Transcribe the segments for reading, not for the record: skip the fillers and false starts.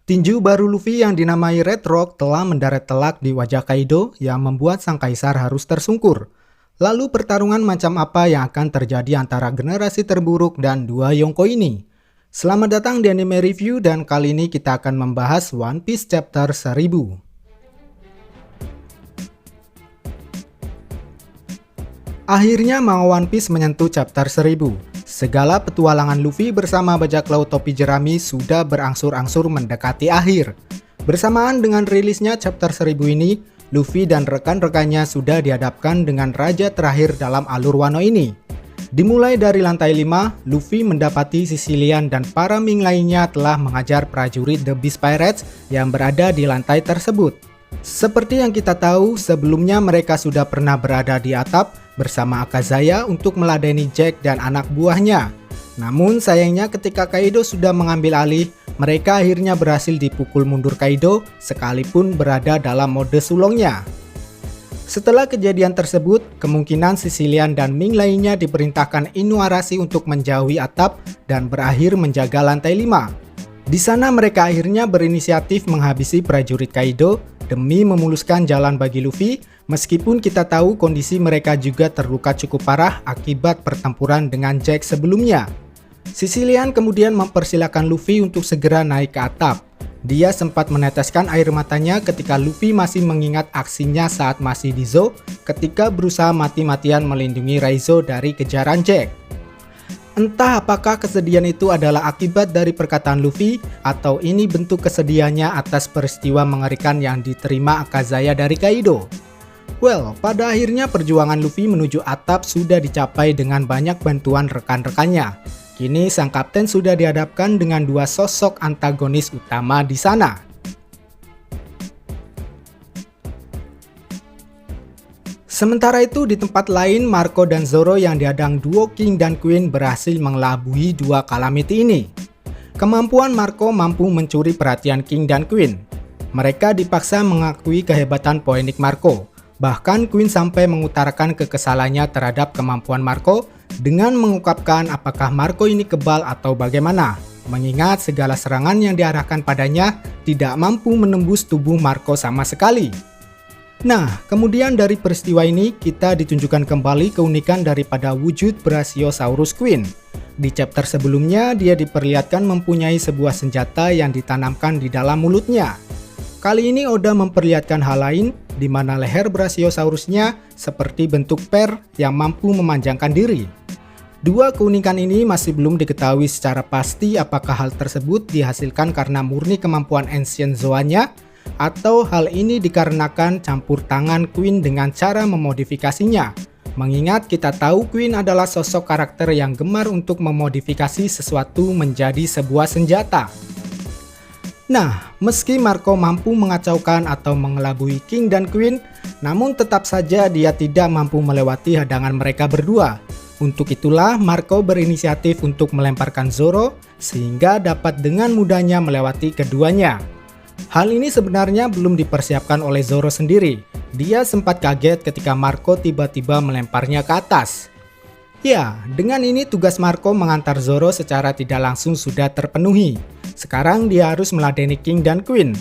Tinju baru Luffy yang dinamai Red Rock telah mendarat telak di wajah Kaido yang membuat sang kaisar harus tersungkur. Lalu pertarungan macam apa yang akan terjadi antara generasi terburuk dan dua Yonko ini? Selamat datang di Anime Review dan kali ini kita akan membahas One Piece Chapter 1000. Akhirnya manga One Piece menyentuh Chapter 1000. Segala petualangan Luffy bersama bajak laut topi jerami sudah berangsur-angsur mendekati akhir. Bersamaan dengan rilisnya Chapter 1000 ini, Luffy dan rekan-rekannya sudah dihadapkan dengan raja terakhir dalam alur Wano ini. Dimulai dari lantai 5, Luffy mendapati Sicilian dan para Ming lainnya telah mengajar prajurit The Beast Pirates yang berada di lantai tersebut. Seperti yang kita tahu, sebelumnya mereka sudah pernah berada di atap bersama Akazaya untuk meladeni Jack dan anak buahnya. Namun sayangnya ketika Kaido sudah mengambil alih, mereka akhirnya berhasil dipukul mundur Kaido sekalipun berada dalam mode sulungnya. Setelah kejadian tersebut, kemungkinan Sicilian dan Ming lainnya diperintahkan Inuarashi untuk menjauhi atap dan berakhir menjaga lantai 5. Di sana mereka akhirnya berinisiatif menghabisi prajurit Kaido demi memuluskan jalan bagi Luffy, meskipun kita tahu kondisi mereka juga terluka cukup parah akibat pertempuran dengan Jack sebelumnya. Sicilian kemudian mempersilahkan Luffy untuk segera naik ke atap. Dia sempat meneteskan air matanya ketika Luffy masih mengingat aksinya saat masih di Zou ketika berusaha mati-matian melindungi Raizo dari kejaran Jack. Entah apakah kesedihan itu adalah akibat dari perkataan Luffy atau ini bentuk kesedihannya atas peristiwa mengerikan yang diterima Akazaya dari Kaido. Well, pada akhirnya perjuangan Luffy menuju atap sudah dicapai dengan banyak bantuan rekan-rekannya. Kini sang kapten sudah dihadapkan dengan dua sosok antagonis utama di sana. Sementara itu di tempat lain, Marco dan Zoro yang dihadang duo King dan Queen berhasil mengelabui dua Calamity ini. Kemampuan Marco mampu mencuri perhatian King dan Queen. Mereka dipaksa mengakui kehebatan poenik Marco. Bahkan Queen sampai mengutarakan kekesalannya terhadap kemampuan Marco dengan mengungkapkan apakah Marco ini kebal atau bagaimana, mengingat segala serangan yang diarahkan padanya tidak mampu menembus tubuh Marco sama sekali. Nah, kemudian dari peristiwa ini kita ditunjukkan kembali keunikan daripada wujud Brachiosaurus Queen. Di chapter sebelumnya dia diperlihatkan mempunyai sebuah senjata yang ditanamkan di dalam mulutnya. Kali ini Oda memperlihatkan hal lain di mana leher Brachiosaurusnya seperti bentuk per yang mampu memanjangkan diri. Dua keunikan ini masih belum diketahui secara pasti apakah hal tersebut dihasilkan karena murni kemampuan Ancient Zoanya atau hal ini dikarenakan campur tangan Queen dengan cara memodifikasinya. Mengingat kita tahu Queen adalah sosok karakter yang gemar untuk memodifikasi sesuatu menjadi sebuah senjata. Nah, meski Marco mampu mengacaukan atau mengelabui King dan Queen, namun tetap saja dia tidak mampu melewati hadangan mereka berdua. Untuk itulah Marco berinisiatif untuk melemparkan Zoro sehingga dapat dengan mudahnya melewati keduanya. Hal ini sebenarnya belum dipersiapkan oleh Zoro sendiri. Dia sempat kaget ketika Marco tiba-tiba melemparnya ke atas. Ya, dengan ini tugas Marco mengantar Zoro secara tidak langsung sudah terpenuhi. Sekarang dia harus meladeni King dan Queen.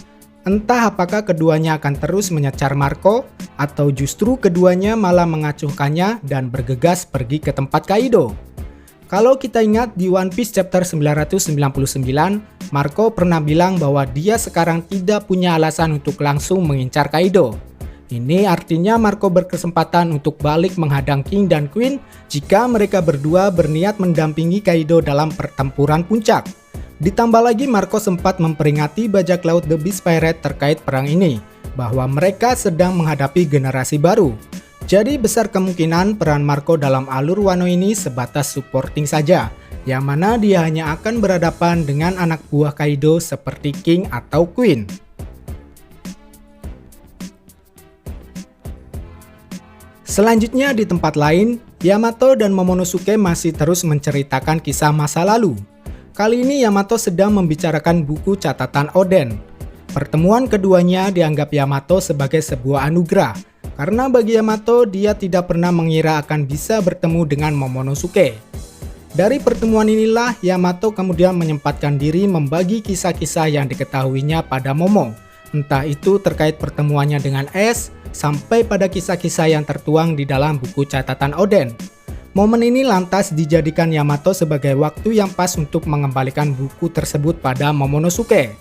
Entah apakah keduanya akan terus menyecar Marco, atau justru keduanya malah mengacuhkannya dan bergegas pergi ke tempat Kaido. Kalau kita ingat di One Piece chapter 999, Marco pernah bilang bahwa dia sekarang tidak punya alasan untuk langsung mengincar Kaido. Ini artinya Marco berkesempatan untuk balik menghadang King dan Queen jika mereka berdua berniat mendampingi Kaido dalam pertempuran puncak. Ditambah lagi Marco sempat memperingati bajak laut The Beast Pirate terkait perang ini, bahwa mereka sedang menghadapi generasi baru. Jadi besar kemungkinan peran Marco dalam alur Wano ini sebatas supporting saja, yang mana dia hanya akan berhadapan dengan anak buah Kaido seperti King atau Queen. Selanjutnya di tempat lain, Yamato dan Momonosuke masih terus menceritakan kisah masa lalu. Kali ini Yamato sedang membicarakan buku catatan Oden. Pertemuan keduanya dianggap Yamato sebagai sebuah anugerah, karena bagi Yamato dia tidak pernah mengira akan bisa bertemu dengan Momonosuke. Dari pertemuan inilah Yamato kemudian menyempatkan diri membagi kisah-kisah yang diketahuinya pada Momo. Entah itu terkait pertemuannya dengan Ace, sampai pada kisah-kisah yang tertuang di dalam buku catatan Oden. Momen ini lantas dijadikan Yamato sebagai waktu yang pas untuk mengembalikan buku tersebut pada Momonosuke.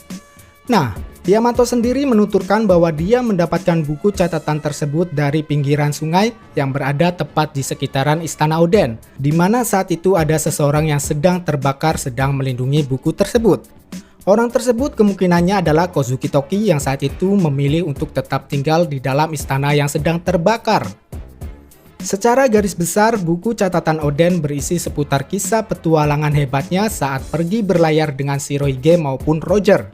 Nah, Yamato sendiri menuturkan bahwa dia mendapatkan buku catatan tersebut dari pinggiran sungai yang berada tepat di sekitaran Istana Oden, di mana saat itu ada seseorang yang sedang terbakar sedang melindungi buku tersebut. Orang tersebut kemungkinannya adalah Kozuki Toki yang saat itu memilih untuk tetap tinggal di dalam istana yang sedang terbakar. Secara garis besar, buku catatan Oden berisi seputar kisah petualangan hebatnya saat pergi berlayar dengan Shirohige maupun Roger.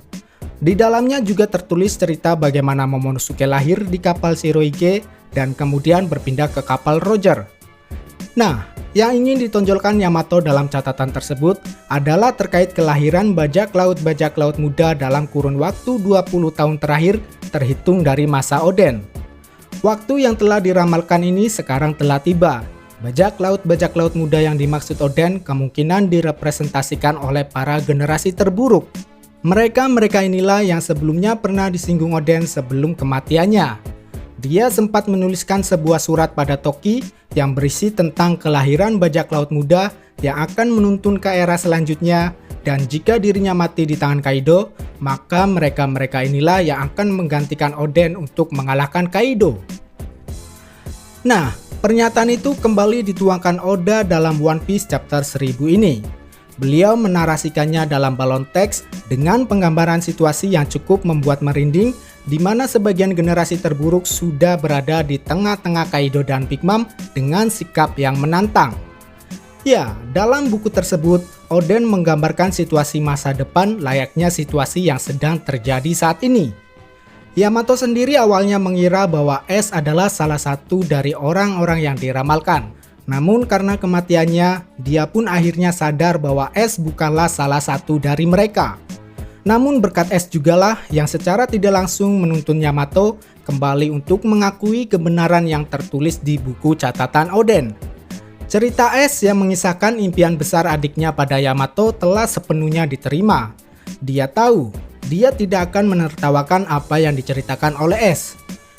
Di dalamnya juga tertulis cerita bagaimana Momonosuke lahir di kapal Shirohige dan kemudian berpindah ke kapal Roger. Nah, yang ingin ditonjolkan Yamato dalam catatan tersebut adalah terkait kelahiran bajak laut muda dalam kurun waktu 20 tahun terakhir terhitung dari masa Oden. Waktu yang telah diramalkan ini sekarang telah tiba. Bajak laut muda yang dimaksud Oden kemungkinan direpresentasikan oleh para generasi terburuk. Mereka inilah yang sebelumnya pernah disinggung Oden sebelum kematiannya. Dia sempat menuliskan sebuah surat pada Toki yang berisi tentang kelahiran bajak laut muda yang akan menuntun ke era selanjutnya, dan jika dirinya mati di tangan Kaido, maka mereka inilah yang akan menggantikan Oden untuk mengalahkan Kaido. Nah, pernyataan itu kembali dituangkan Oda dalam One Piece chapter 1000 ini. Beliau menarasikannya dalam balon teks dengan penggambaran situasi yang cukup membuat merinding, di mana sebagian generasi terburuk sudah berada di tengah-tengah Kaido dan Big Mom dengan sikap yang menantang. Ya, dalam buku tersebut, Oden menggambarkan situasi masa depan layaknya situasi yang sedang terjadi saat ini. Yamato sendiri awalnya mengira bahwa Ace adalah salah satu dari orang-orang yang diramalkan. Namun karena kematiannya, dia pun akhirnya sadar bahwa Ace bukanlah salah satu dari mereka. Namun berkat Ace jugalah yang secara tidak langsung menuntun Yamato kembali untuk mengakui kebenaran yang tertulis di buku catatan Oden. Cerita Ace yang mengisahkan impian besar adiknya pada Yamato telah sepenuhnya diterima. Dia tahu, dia tidak akan menertawakan apa yang diceritakan oleh Ace.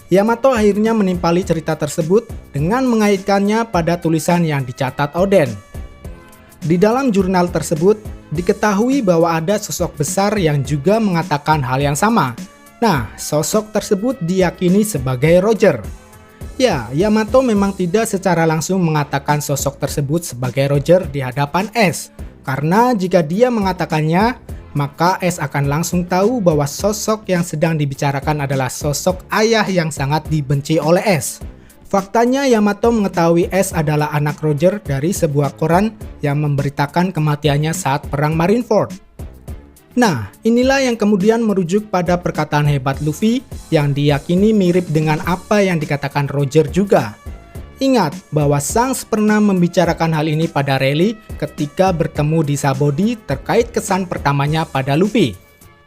Yamato akhirnya menimpali cerita tersebut dengan mengaitkannya pada tulisan yang dicatat Oden. Di dalam jurnal tersebut, diketahui bahwa ada sosok besar yang juga mengatakan hal yang sama. Nah, sosok tersebut diyakini sebagai Roger. Ya, Yamato memang tidak secara langsung mengatakan sosok tersebut sebagai Roger di hadapan Ace. Karena jika dia mengatakannya, maka Ace akan langsung tahu bahwa sosok yang sedang dibicarakan adalah sosok ayah yang sangat dibenci oleh Ace. Faktanya Yamato mengetahui Ace adalah anak Roger dari sebuah koran yang memberitakan kematiannya saat perang Marineford. Nah, inilah yang kemudian merujuk pada perkataan hebat Luffy yang diyakini mirip dengan apa yang dikatakan Roger juga. Ingat bahwa Shanks pernah membicarakan hal ini pada Rayleigh ketika bertemu di Sabaody terkait kesan pertamanya pada Luffy.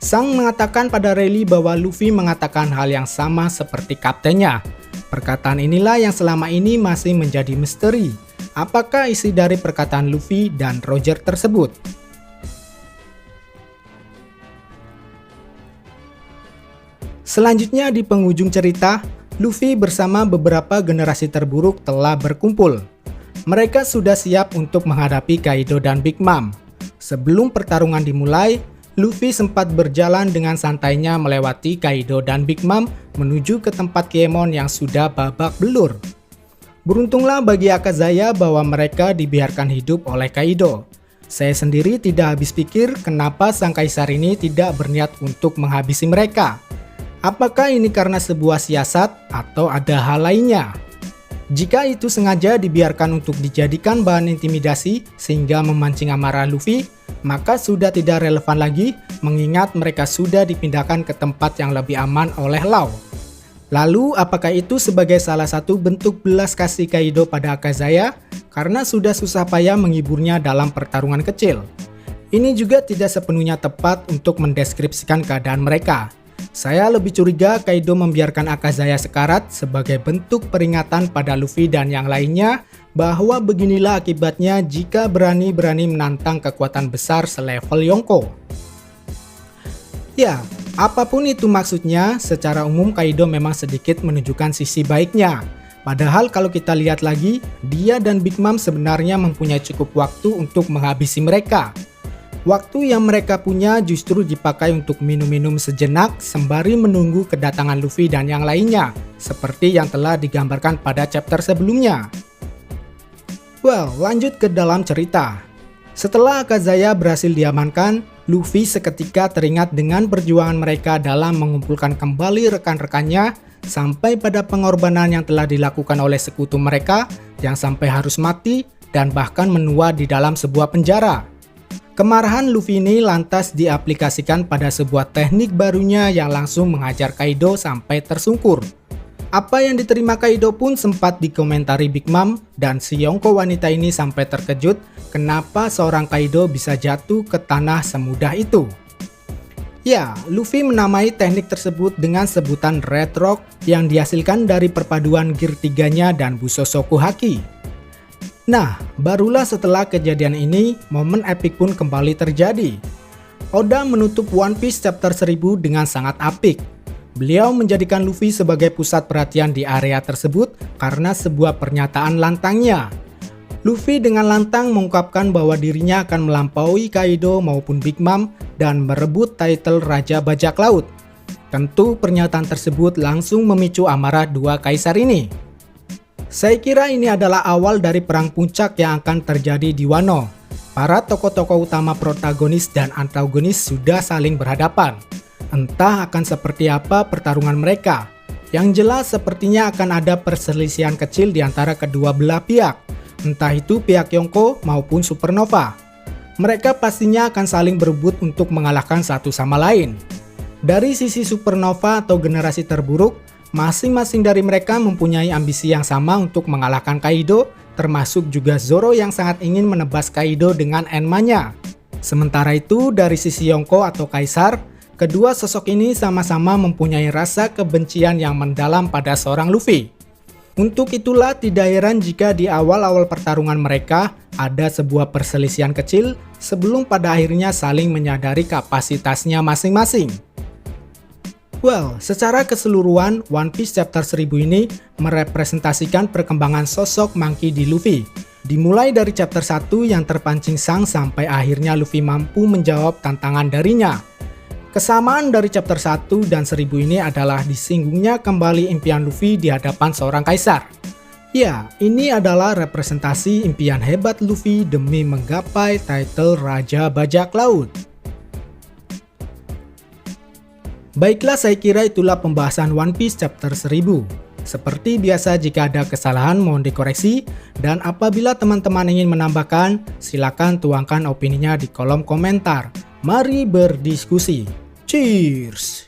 Shanks mengatakan pada Rayleigh bahwa Luffy mengatakan hal yang sama seperti kaptennya. Perkataan inilah yang selama ini masih menjadi misteri. Apakah isi dari perkataan Luffy dan Roger tersebut? Selanjutnya di penghujung cerita, Luffy bersama beberapa generasi terburuk telah berkumpul. Mereka sudah siap untuk menghadapi Kaido dan Big Mom. Sebelum pertarungan dimulai, Luffy sempat berjalan dengan santainya melewati Kaido dan Big Mom menuju ke tempat Kiemon yang sudah babak belur. Beruntunglah bagi Akazaya bahwa mereka dibiarkan hidup oleh Kaido. Saya sendiri tidak habis pikir kenapa sang kaisar ini tidak berniat untuk menghabisi mereka. Apakah ini karena sebuah siasat atau ada hal lainnya? Jika itu sengaja dibiarkan untuk dijadikan bahan intimidasi sehingga memancing amarah Luffy, maka sudah tidak relevan lagi mengingat mereka sudah dipindahkan ke tempat yang lebih aman oleh Law. Lalu apakah itu sebagai salah satu bentuk belas kasih Kaido pada Akazaya karena sudah susah payah menghiburnya dalam pertarungan kecil? Ini juga tidak sepenuhnya tepat untuk mendeskripsikan keadaan mereka. Saya lebih curiga Kaido membiarkan Akazaya sekarat sebagai bentuk peringatan pada Luffy dan yang lainnya bahwa beginilah akibatnya jika berani-berani menantang kekuatan besar selevel Yonko. Ya, apapun itu maksudnya, secara umum Kaido memang sedikit menunjukkan sisi baiknya. Padahal kalau kita lihat lagi, dia dan Big Mom sebenarnya mempunyai cukup waktu untuk menghabisi mereka. Waktu yang mereka punya justru dipakai untuk minum-minum sejenak sembari menunggu kedatangan Luffy dan yang lainnya, seperti yang telah digambarkan pada chapter sebelumnya. Well, lanjut ke dalam cerita. Setelah Akazaya berhasil diamankan, Luffy seketika teringat dengan perjuangan mereka dalam mengumpulkan kembali rekan-rekannya sampai pada pengorbanan yang telah dilakukan oleh sekutu mereka yang sampai harus mati dan bahkan menua di dalam sebuah penjara. Kemarahan Luffy ini lantas diaplikasikan pada sebuah teknik barunya yang langsung menghajar Kaido sampai tersungkur. Apa yang diterima Kaido pun sempat dikomentari Big Mom dan si Yonko wanita ini sampai terkejut kenapa seorang Kaido bisa jatuh ke tanah semudah itu. Ya, Luffy menamai teknik tersebut dengan sebutan Red Rock yang dihasilkan dari perpaduan gear 3-nya dan Busosoku Haki. Nah, barulah setelah kejadian ini, momen epik pun kembali terjadi. Oda menutup One Piece chapter 1000 dengan sangat apik. Beliau menjadikan Luffy sebagai pusat perhatian di area tersebut karena sebuah pernyataan lantangnya. Luffy dengan lantang mengungkapkan bahwa dirinya akan melampaui Kaido maupun Big Mom dan merebut title Raja Bajak Laut. Tentu pernyataan tersebut langsung memicu amarah dua kaisar ini. Saya kira ini adalah awal dari perang puncak yang akan terjadi di Wano. Para tokoh-tokoh utama protagonis dan antagonis sudah saling berhadapan. Entah akan seperti apa pertarungan mereka. Yang jelas sepertinya akan ada perselisihan kecil di antara kedua belah pihak. Entah itu pihak Yonko maupun Supernova. Mereka pastinya akan saling berebut untuk mengalahkan satu sama lain. Dari sisi Supernova atau generasi terburuk, masing-masing dari mereka mempunyai ambisi yang sama untuk mengalahkan Kaido, termasuk juga Zoro yang sangat ingin menebas Kaido dengan Enma-nya. Sementara itu, dari sisi Yonko atau Kaisar, kedua sosok ini sama-sama mempunyai rasa kebencian yang mendalam pada seorang Luffy. Untuk itulah tidak heran jika di awal-awal pertarungan mereka ada sebuah perselisihan kecil sebelum pada akhirnya saling menyadari kapasitasnya masing-masing. Well, secara keseluruhan, One Piece chapter 1000 ini merepresentasikan perkembangan sosok Monkey D. Luffy. Dimulai dari chapter 1 yang terpancing sang sampai akhirnya Luffy mampu menjawab tantangan darinya. Kesamaan dari chapter 1 dan 1000 ini adalah disinggungnya kembali impian Luffy di hadapan seorang kaisar. Ya, ini adalah representasi impian hebat Luffy demi menggapai title Raja Bajak Laut. Baiklah, saya kira itulah pembahasan One Piece chapter 1000. Seperti biasa, jika ada kesalahan mohon dikoreksi, dan apabila teman-teman ingin menambahkan, silakan tuangkan opininya di kolom komentar. Mari berdiskusi. Cheers!